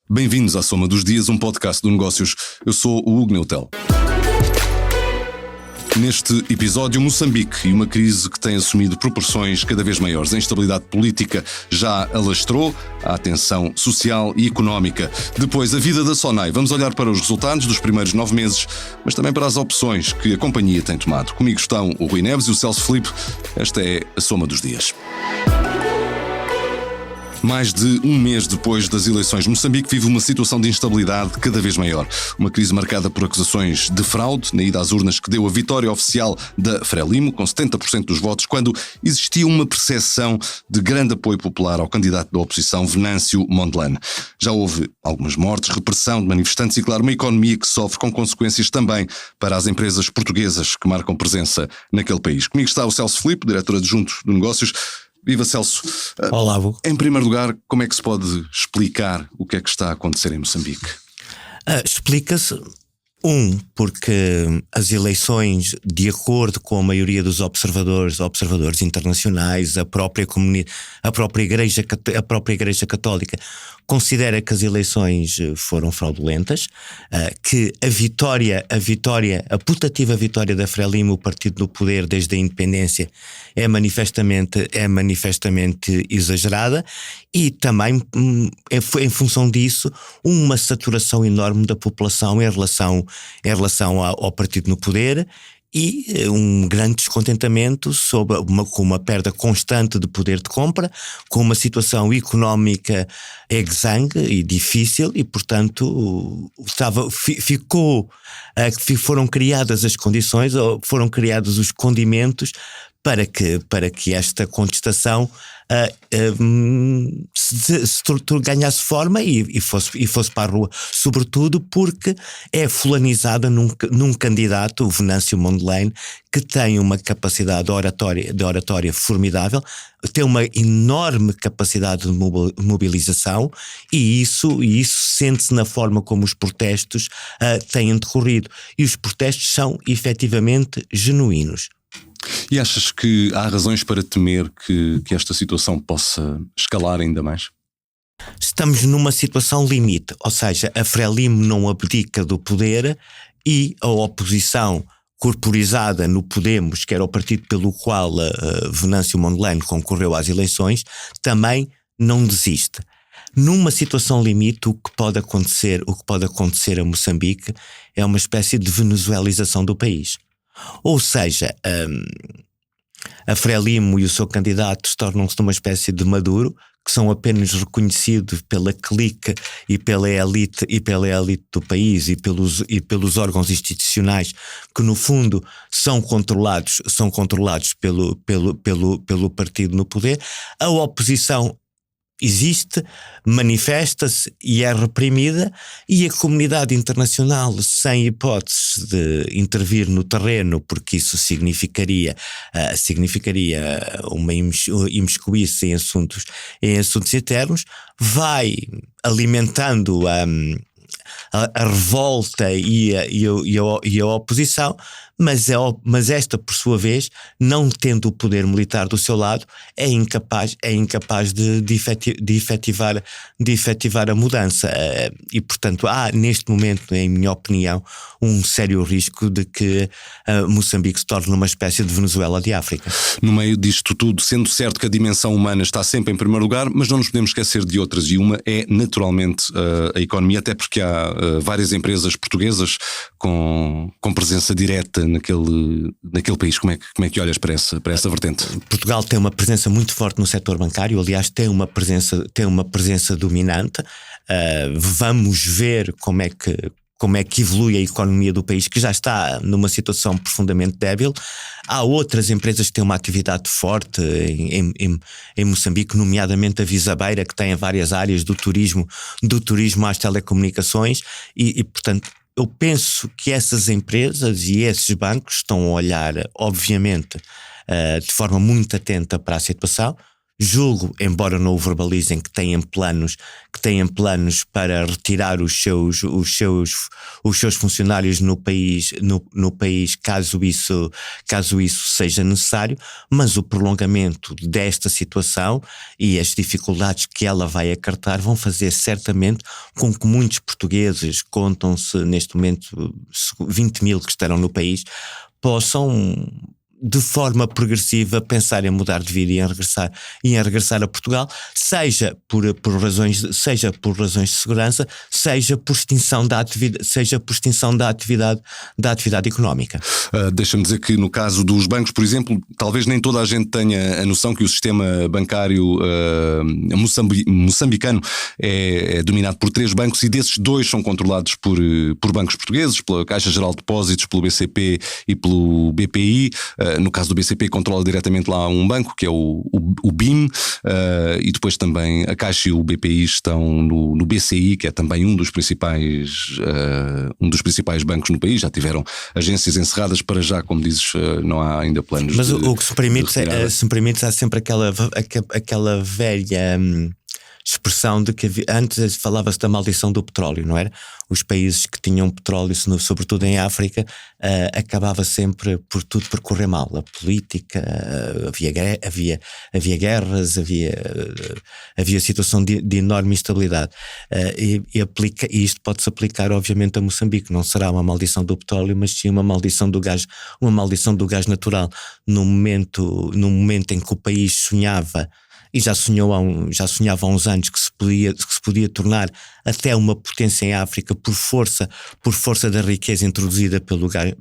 Bem-vindos à Soma dos Dias, um podcast de negócios. Eu sou o Hugo Neutel. Neste episódio, Moçambique e uma crise que tem assumido proporções cada vez maiores. A instabilidade política já alastrou a tensão social e económica. Depois, a vida da Sonai. Vamos olhar para os resultados dos primeiros 9 meses, mas também para as opções que a companhia tem tomado. Comigo estão o Rui Neves e o Celso Filipe. Esta é a Soma dos Dias. Mais de um mês depois das eleições, Moçambique vive uma situação de instabilidade cada vez maior. Uma crise marcada por acusações de fraude na ida às urnas que deu a vitória oficial da Frelimo, com 70% dos votos, quando existia uma percepção de grande apoio popular ao candidato da oposição, Venâncio Mondlane. Já houve algumas mortes, repressão de manifestantes e, claro, uma economia que sofre com consequências também para as empresas portuguesas que marcam presença naquele país. Comigo está o Celso Filipe, diretor adjunto de negócios. Viva, Celso. Olá, Hugo. Em primeiro lugar, como é que se pode explicar o que é que está a acontecer em Moçambique? Explica-se, porque as eleições, de acordo com a maioria dos observadores internacionais, a própria Igreja Católica considera que as eleições foram fraudulentas, que a putativa vitória da Frelimo, o partido no poder desde a independência, é manifestamente exagerada, e também em função disso uma saturação enorme da população em relação ao partido no poder, e um grande descontentamento com uma perda constante de poder de compra, com uma situação económica exangue e difícil, e portanto foram criadas as condições, ou foram criados os condimentos para que esta contestação se ganhasse forma e fosse para a rua, sobretudo porque é fulanizada num candidato, o Venâncio Mondlane, que tem uma capacidade de oratória formidável, tem uma enorme capacidade de mobilização, e isso sente-se na forma como os protestos têm decorrido, e os protestos são efetivamente genuínos. E achas que há razões para temer que esta situação possa escalar ainda mais? Estamos numa situação limite, ou seja, a Frelimo não abdica do poder, e a oposição corporizada no Podemos, que era o partido pelo qual Venâncio Mondlane concorreu às eleições, também não desiste. Numa situação limite, o que pode acontecer a Moçambique é uma espécie de venezuelização do país. Ou seja, a Frelimo e o seu candidato tornam-se numa espécie de Maduro, que são apenas reconhecidos pela clique e pela elite do país, e pelos órgãos institucionais que no fundo são controlados pelo partido no poder. A oposição existe, manifesta-se e é reprimida, e a comunidade internacional, sem hipótese de intervir no terreno, porque isso significaria uma imiscuir-se em assuntos internos, vai alimentando a revolta e a oposição, mas esta, por sua vez, não tendo o poder militar do seu lado, é incapaz de efetivar a mudança. E, portanto, há neste momento, em minha opinião, um sério risco de que Moçambique se torne uma espécie de Venezuela de África. No meio disto tudo, sendo certo que a dimensão humana está sempre em primeiro lugar, mas não nos podemos esquecer de outras, e uma é naturalmente a economia, até porque há várias empresas portuguesas com presença direta naquele país. Como é que olhas para essa vertente? Portugal tem uma presença muito forte no setor bancário, aliás tem uma presença dominante. Vamos ver como é que evolui a economia do país, que já está numa situação profundamente débil. Há outras empresas que têm uma atividade forte em Moçambique, nomeadamente a Visabeira, que tem várias áreas do turismo às telecomunicações, e portanto eu penso que essas empresas e esses bancos estão a olhar, obviamente, de forma muito atenta para a situação. julgo, embora não o verbalizem, que têm planos para retirar os seus funcionários no país caso isso seja necessário, mas o prolongamento desta situação e as dificuldades que ela vai acarretar vão fazer certamente com que muitos portugueses, contam-se neste momento 20 mil que estarão no país, possam de forma progressiva pensar em mudar de vida e em regressar a Portugal, seja por razões de segurança, seja por extinção da atividade económica. Deixa-me dizer que no caso dos bancos, por exemplo, talvez nem toda a gente tenha a noção que o sistema bancário moçambicano é dominado por 3 bancos, e desses 2 são controlados por bancos portugueses, pela Caixa Geral de Depósitos, pelo BCP e pelo BPI. No caso do BCP controla diretamente lá um banco, que é o BIM, e depois também a Caixa e o BPI estão no BCI, que é também um dos principais bancos no país. Já tiveram agências encerradas, para já, como dizes, não há ainda planos. Mas o que se me permite, há sempre aquela velha expressão de que antes falava-se da maldição do petróleo, não era? Os países que tinham petróleo, sobretudo em África, acabava sempre por tudo percorrer mal. A política, havia guerras, havia situação de enorme instabilidade. E isto pode-se aplicar, obviamente, a Moçambique. Não será uma maldição do petróleo, mas sim uma maldição do gás natural. No momento em que o país sonhava, e já sonhava há uns anos, que se podia tornar até uma potência em África por força da riqueza introduzida pelo gás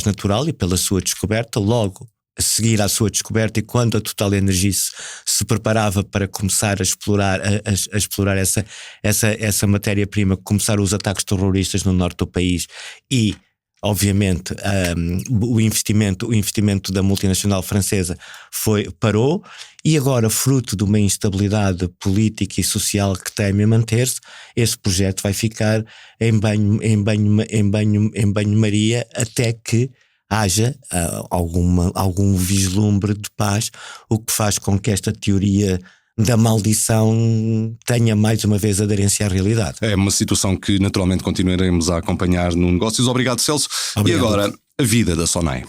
natural e pela sua descoberta. Logo a seguir à sua descoberta, e quando a Total Energies se preparava para começar a explorar essa matéria-prima, começaram os ataques terroristas no norte do país, e obviamente o investimento da multinacional francesa parou, e agora, fruto de uma instabilidade política e social que teme a manter-se, esse projeto vai ficar em banho-maria até que haja algum vislumbre de paz, o que faz com que esta teoria da maldição tenha mais uma vez aderência à realidade. É uma situação que naturalmente continuaremos a acompanhar no Negócios. Obrigado, Celso. Obrigado. E agora, a vida da Sonai.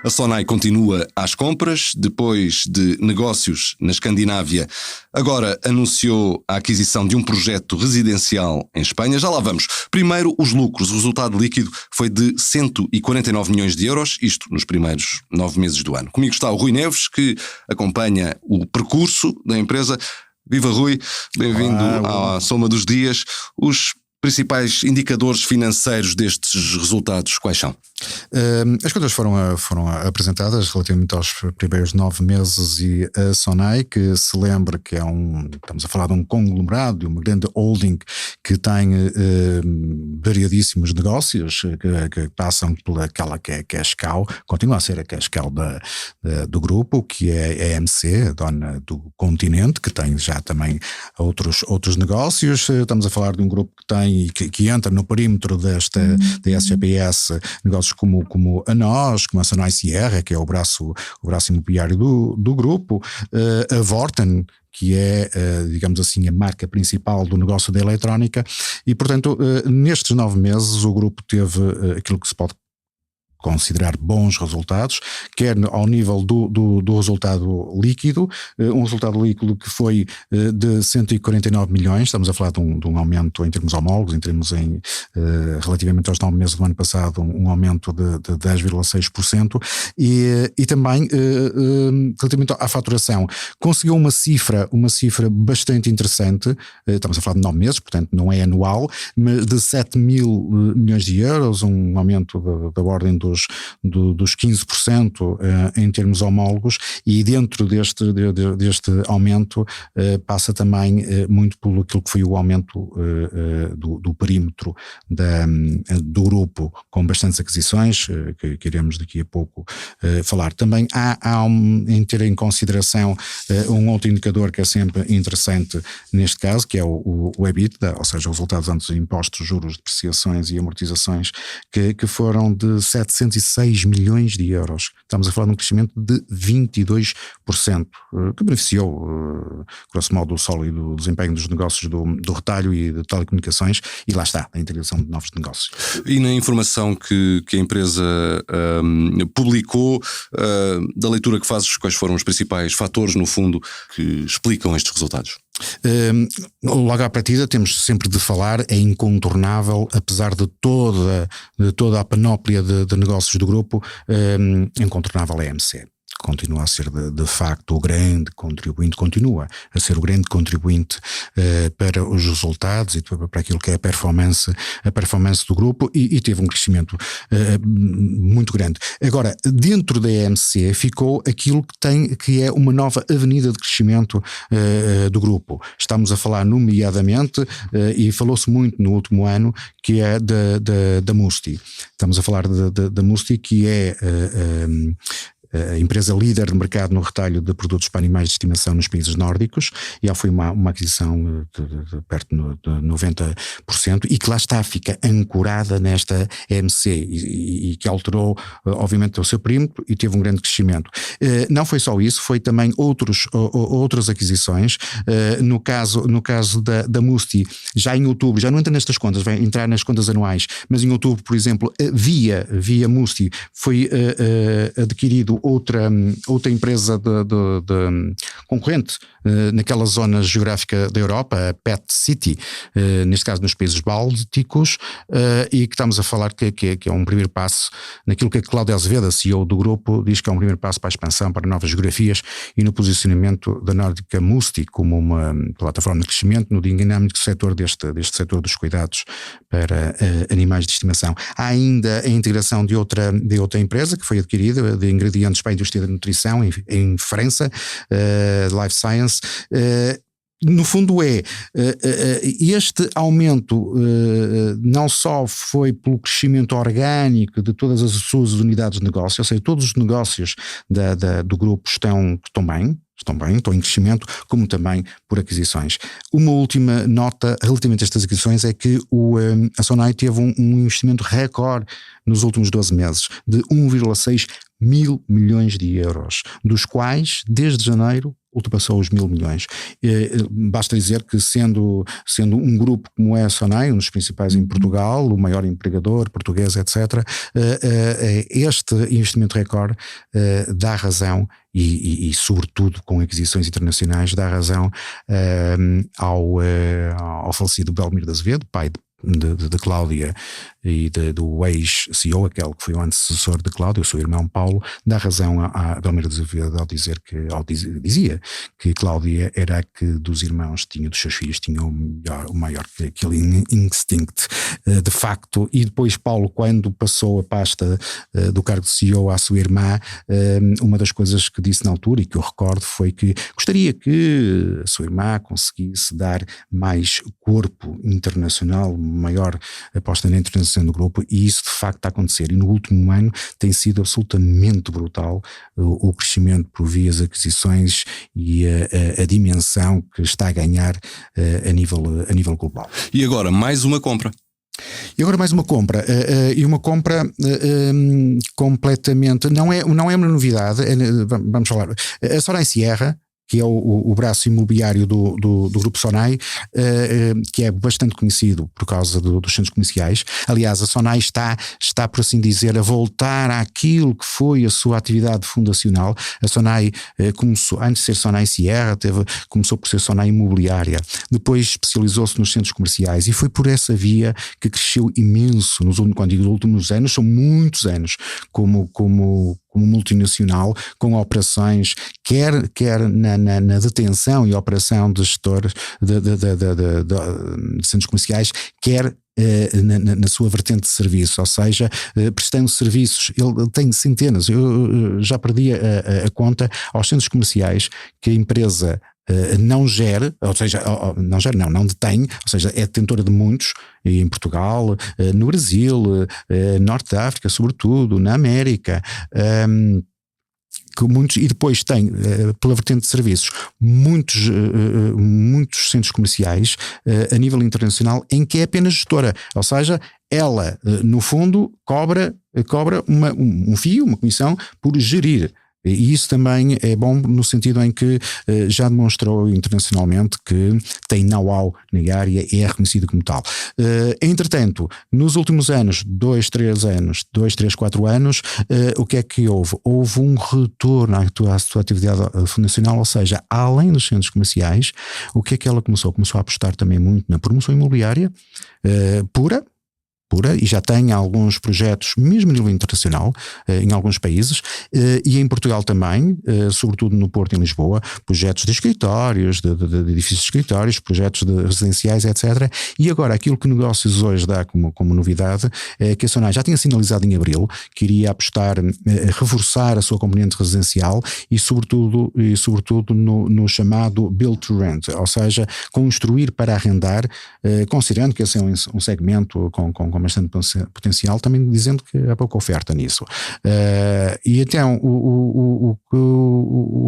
A Sonai continua às compras, depois de negócios na Escandinávia. Agora anunciou a aquisição de um projeto residencial em Espanha. Já lá vamos. Primeiro, os lucros. O resultado líquido foi de 149 milhões de euros, isto nos primeiros 9 meses do ano. Comigo está o Rui Neves, que acompanha o percurso da empresa. Viva, Rui, bem-vindo à Soma dos Dias. Os principais indicadores financeiros destes resultados, quais são? As contas foram apresentadas relativamente aos primeiros 9 meses, e a Sonai, que se lembra que estamos a falar de um conglomerado, de uma grande holding que tem variadíssos negócios que passam por aquela que é a cash cow, continua a ser a cash cow do grupo, que é a EMC, a dona do continente, que tem já também outros negócios. Estamos a falar de um grupo que tem, que entra no perímetro da SGPS, negócios como a nós, como a Sonai Sierra, que é o braço imobiliário do grupo, a Vorten, que é, digamos assim, a marca principal do negócio da eletrónica, e portanto nestes 9 meses o grupo teve aquilo que se pode considerar bons resultados, quer ao nível do resultado líquido, um resultado líquido que foi de 149 milhões, estamos a falar de um aumento em termos homólogos, em termos relativamente aos 9 meses do ano passado, um aumento de 10,6%, e também relativamente à faturação, conseguiu uma cifra bastante interessante, estamos a falar de 9 meses, portanto não é anual, mas de 7 mil milhões de euros, um aumento da ordem dos 15% em termos homólogos, e dentro deste aumento passa também muito por aquilo que foi o aumento do perímetro do grupo, com bastantes aquisições, que iremos daqui a pouco falar. Também há em ter em consideração um outro indicador que é sempre interessante neste caso, que é o EBITDA, ou seja, os resultados antes de impostos, juros, depreciações e amortizações, que foram de 706 milhões de euros. Estamos a falar de um crescimento de 22%, que beneficiou, grosso modo, o sólido desempenho dos negócios do retalho e de telecomunicações, e lá está, a integração de novos negócios. E na informação que a empresa publicou, da leitura que fazes, quais foram os principais fatores, no fundo, que explicam estes resultados? Logo à partida temos sempre de falar, é incontornável, apesar de toda a panóplia de negócios do grupo, incontornável é a EMC. Continua a ser de facto o grande contribuinte, continua a ser o grande contribuinte para os resultados e para aquilo que é a performance do grupo, e teve um crescimento muito grande. Agora, dentro da EMC ficou aquilo que é uma nova avenida de crescimento do grupo. Estamos a falar nomeadamente, e falou-se muito no último ano, que é da Musti. Estamos a falar da Musti, que é a empresa líder de mercado no retalho de produtos para animais de estimação nos países nórdicos, e já foi uma aquisição de perto de 90%, e que lá está, fica ancorada nesta EMC, e que alterou obviamente o seu perímetro e teve um grande crescimento. Não foi só isso, foi também outras aquisições. No caso da Musti, já em outubro, já não entra nestas contas, vai entrar nas contas anuais, mas em outubro, por exemplo, via Musti foi adquirido outra empresa de concorrente naquela zona geográfica da Europa, a Pet City, neste caso nos países bálticos, e que estamos a falar que é um primeiro passo naquilo que a Cláudia Azevedo, a CEO do grupo, diz que é um primeiro passo para a expansão para novas geografias e no posicionamento da nórdica Musti como uma plataforma de crescimento no dinâmico setor deste setor dos cuidados para animais de estimação. Há ainda a integração de outra empresa que foi adquirida, de ingredientes para a indústria da nutrição em França, Life Science. No fundo este aumento não só foi pelo crescimento orgânico de todas as suas unidades de negócio, ou seja, todos os negócios do grupo estão em crescimento, como também por aquisições. Uma última nota relativamente a estas aquisições é que a Sonai teve um investimento recorde nos últimos 12 meses de 1,6 mil milhões de euros, dos quais, desde janeiro, ultrapassou os 1.000 milhões. Basta dizer que sendo um grupo como é a Sonai, um dos principais em Portugal, o maior empregador português, etc., este investimento recorde dá razão, e sobretudo com aquisições internacionais, dá razão ao falecido Belmiro de Azevedo, pai de Cláudia e do ex-CEO, aquele que foi o antecessor de Cláudia, o seu irmão Paulo, dá razão a Belmiro de Azevedo ao dizia que Cláudia era a que dos irmãos dos seus filhos tinha o maior, aquele instinct de facto. E depois Paulo, quando passou a pasta do cargo de CEO à sua irmã, uma das coisas que disse na altura, e que eu recordo, foi que gostaria que a sua irmã conseguisse dar mais corpo internacional, maior aposta na internacionalização do grupo, e isso de facto está a acontecer, e no último ano tem sido absolutamente brutal o crescimento por via das aquisições e a dimensão que está a ganhar a nível global. E agora mais uma compra. E agora mais uma compra, e uma compra completamente, não é uma novidade, vamos falar, a Sonai Sierra, que é o braço imobiliário do Grupo Sonai, que é bastante conhecido por causa dos centros comerciais. Aliás, a Sonai está, por assim dizer, a voltar àquilo que foi a sua atividade fundacional. A Sonai começou, antes de ser Sonai Sierra, começou por ser Sonai Imobiliária, depois especializou-se nos centros comerciais, e foi por essa via que cresceu imenso quando digo nos últimos anos, são muitos anos, como multinacional, com operações, quer na detenção e operação de gestores de centros comerciais, quer na sua vertente de serviço, ou seja, prestando serviços. Ele tem centenas, eu já perdi a conta, aos centros comerciais que a empresa não gera, ou seja, não detém, ou seja, é detentora de muitos, em Portugal, no Brasil, Norte da África, sobretudo, na América, muitos, e depois tem, pela vertente de serviços, muitos centros comerciais a nível internacional em que é apenas gestora, ou seja, ela no fundo cobra um fio, uma comissão por gerir. E isso também é bom no sentido em que já demonstrou internacionalmente que tem know-how na área e é reconhecido como tal. Entretanto, nos últimos anos, 2, 3, 4 anos, o que é que houve? Houve um retorno à sua atividade fundacional, ou seja, além dos centros comerciais, o que é que ela começou? Começou a apostar também muito na promoção imobiliária pura, e já tem alguns projetos, mesmo a nível internacional, em alguns países, e em Portugal também, sobretudo no Porto e em Lisboa, projetos de escritórios, de edifícios de escritórios, projetos de residenciais, etc. E agora, aquilo que Negócios hoje dá como novidade é que a Sonai já tinha sinalizado em abril que iria apostar, reforçar a sua componente residencial e sobretudo no chamado Build to Rent, ou seja, construir para arrendar, considerando que esse é um segmento com bastante potencial, também dizendo que há pouca oferta nisso. E então o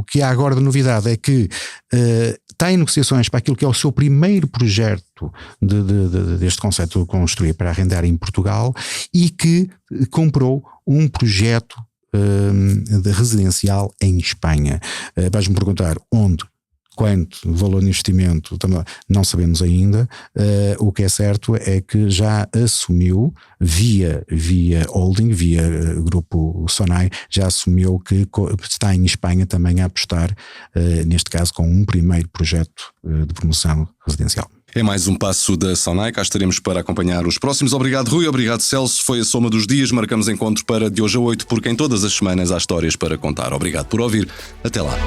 que há agora de novidade é que está em negociações para aquilo que é o seu primeiro projeto deste conceito de construir para arrendar em Portugal, e que comprou um projeto de residencial em Espanha. Vais-me perguntar onde? Quanto valor de investimento também não sabemos ainda. O que é certo é que já assumiu via holding, via grupo Sonai, já assumiu que está em Espanha também a apostar, neste caso com um primeiro projeto de promoção residencial. É mais um passo da Sonai, cá estaremos para acompanhar os próximos. Obrigado, Rui, obrigado, Celso. Foi a Soma dos Dias, marcamos encontro para de hoje a 8, porque em todas as semanas há histórias para contar. Obrigado por ouvir, até lá.